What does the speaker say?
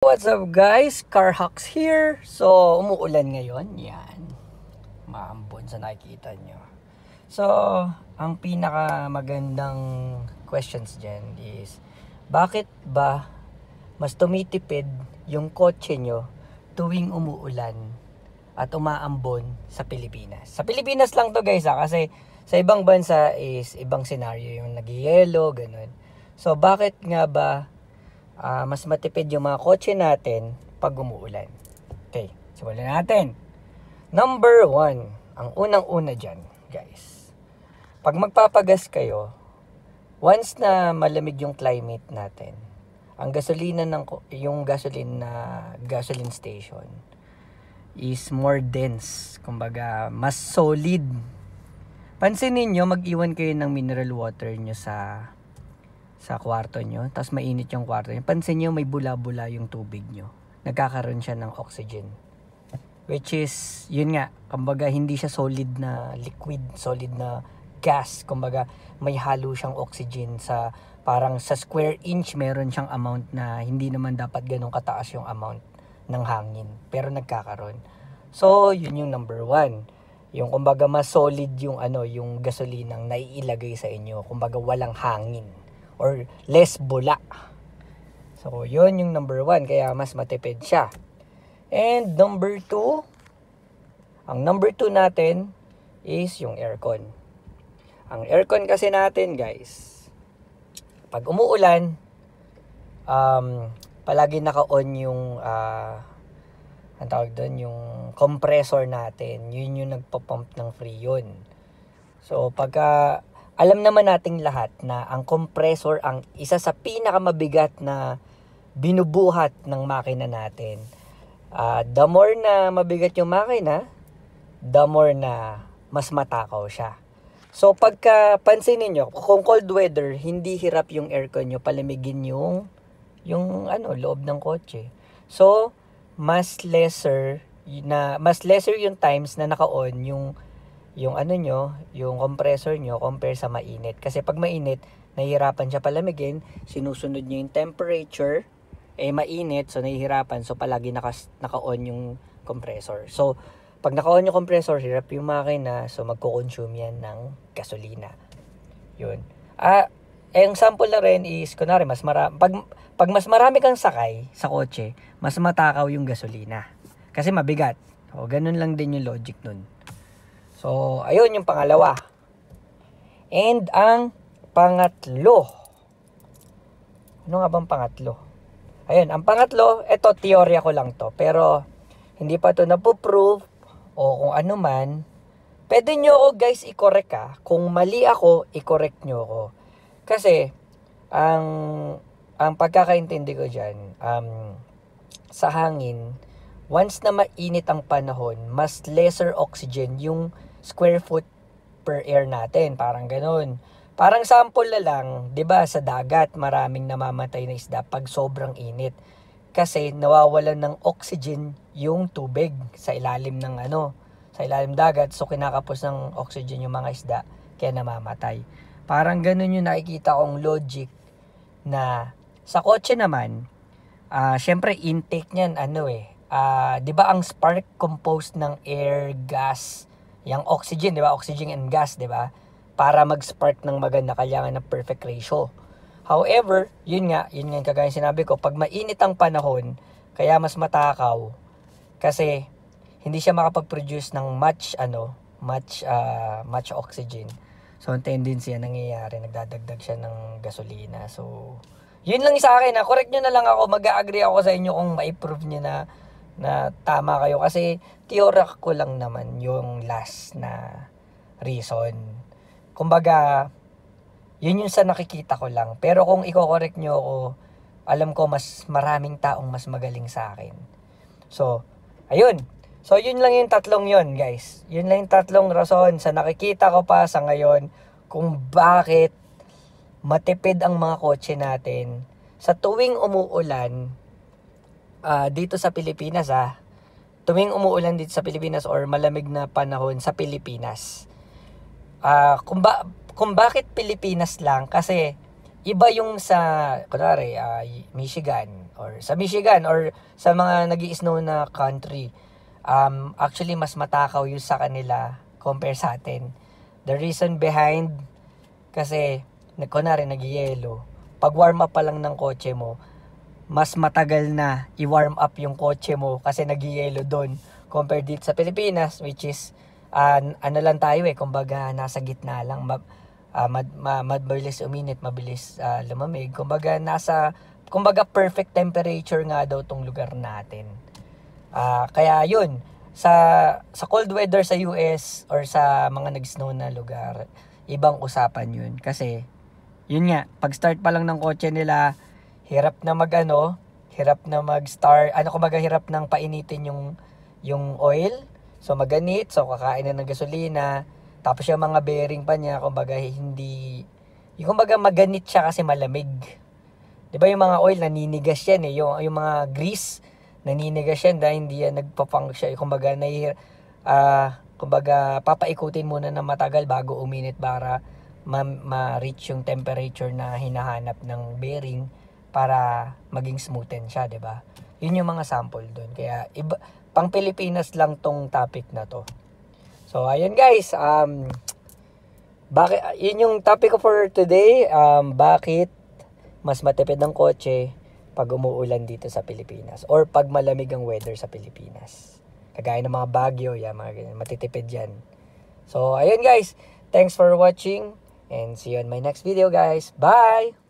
What's up guys? Car Hacks here. So, umuulan ngayon. Yan. Maambon sa nakikita nyo. So, ang pinaka magandang questions dyan is, bakit ba mas tumitipid yung kotse nyo tuwing umuulan at umaambon sa Pilipinas? Sa Pilipinas lang to guys kasi sa ibang bansa is ibang scenario yung nag-yellow, ganun. So, bakit nga ba mas matipid yung mga kotse natin pag umuulan? Okay, simulan natin. Number 1, ang unang-una dyan, guys. Pag magpapagas kayo, once na malamig yung climate natin, ang gasolina yung gasoline station is more dense. Kumbaga, mas solid. Pansinin nyo, mag-iwan kayo ng mineral water nyo sa kwarto nyo, tapos mainit yung kwarto nyo. Pansin nyo, may bula-bula yung tubig nyo. Nagkakaroon siya ng oxygen. Which is, yun nga, kumbaga hindi siya solid na liquid, solid na gas. Kumbaga, may halo siyang oxygen sa, parang sa square inch, meron siyang amount na hindi naman dapat ganun kataas yung amount ng hangin. Pero nagkakaroon. So, yun yung number 1. Yung kumbaga mas solid yung yung gasolinang naiilagay sa inyo. Kumbaga walang hangin or less bula. So, yun yung number 1. Kaya mas matipid siya. And number 2, ang number 2 natin is yung aircon. Ang aircon kasi natin, guys, pag umuulan, palagi naka-on yung ang tawag doon, yung compressor natin. Yun yung nagpa-pump ng freon. So, pagka alam naman nating lahat na ang compressor ang isa sa pinakamabigat na binubuhat ng makina natin. The more na mabigat yung makina, the more na mas matakaw siya. So pagka pansinin nyo, kung cold weather, hindi hirap yung aircon nyo palamigin yung loob ng kotse. So mas lesser yung times na naka-on yung compressor nyo compare sa mainit. Kasi pag mainit, nahihirapan siya palamigin, sinusunod nyo yung temperature, mainit, so nahihirapan, so palagi naka-on yung compressor. So, pag naka-on yung compressor, hirap yung makina, so magko-consume yan ng gasolina. Yun. Yung sample na rin is, kunwari, pag mas marami kang sakay sa kotse, mas matakaw yung gasolina. Kasi mabigat. O, ganun lang din yung logic nun. So, ayun yung pangalawa. And ang pangatlo. Ano nga bang pangatlo? Ayun, ang pangatlo, eto, teorya ko lang to. Pero, hindi pa to napoprove o kung ano man. Pwede nyo ako, guys, i-correct . Kung mali ako, i-correct nyo ako. Kasi, ang pagkakaintindi ko dyan, sa hangin, once na mainit ang panahon, mas lesser oxygen yung square foot per air natin. Parang ganun. Parang sample na lang, 'di ba, sa dagat maraming namamatay na isda pag sobrang init. Kasi nawawalan ng oxygen yung tubig sa ilalim ng sa ilalim dagat, so kinakapos ng oxygen yung mga isda kaya namamatay. Parang ganun yung nakikita kong logic na sa kotse naman, syempre intake niyan 'di ba ang spark composed ng air, gas, yung oxygen, 'di ba? Oxygen and gas, 'di ba? Para mag-spark ng maganda, kailangan ng perfect ratio. However, yun nga kagaya sinabi ko, pag mainit ang panahon, kaya mas matakaw kasi hindi siya makapag-produce ng much oxygen. So, ang tendency yan nangyayari, nagdadagdag siya ng gasolina. So, yun lang sa akin. Correct nyo na lang ako. Mag-agree ako sa inyo kung ma-prove nyo na tama kayo. Kasi teorya ko lang naman yung last na reason. Kumbaga, yun yung sa nakikita ko lang. Pero kung i-correct nyo ako, alam ko mas maraming taong mas magaling sa akin. So, ayun. So, yun lang yung tatlong yun, guys. Yun lang yung tatlong rason sa nakikita ko pa sa ngayon kung bakit matipid ang mga kotse natin sa tuwing umuulan dito sa Pilipinas. Tuwing umuulan dito sa Pilipinas or malamig na panahon sa Pilipinas. Kung bakit Pilipinas lang? Kasi iba yung sa, kunwari, Michigan, or sa mga nag-i-snow na country. Actually, mas matakaw yung sa kanila compare sa atin. The reason behind, kasi, kunwari, nag-yelo. Pag warm up pa lang ng kotse mo, mas matagal na i-warm up yung kotse mo kasi nag-yelo doon. Compared dito sa Pilipinas, which is, ano lang tayo kumbaga, nasa gitna lang. Mabilis uminit, mabilis lumamig. Kumbaga perfect temperature nga daw tong lugar natin. Kaya yun, sa cold weather sa US or sa mga nag-snow na lugar, ibang usapan yun. Kasi, yun nga, pag start pa lang ng kotse nila, hirap na mag-start, hirap nang painitin yung oil. So, maganit, so kakain na ng gasolina. Tapos yung mga bearing pa niya, kumbaga maganit siya kasi malamig. 'Di ba yung mga oil naninigas yan yung mga grease naninigas yan dahil hindi yan nagpa-function. Kumbaga papaikutin muna ng matagal bago uminit para ma-reach yung temperature na hinahanap ng bearing para maging smoothen siya, 'di ba? Yun yung mga sample doon. Kaya pang Pilipinas lang tong topic na to. So ayun guys, yun yung topic ko for today. Bakit mas matipid ng kotse pag umuulan dito sa Pilipinas or pag malamig ang weather sa Pilipinas. Kagaya ng mga Baguio, mga ganyan, matitipid yan. So ayun guys, thanks for watching and see you on my next video guys. Bye!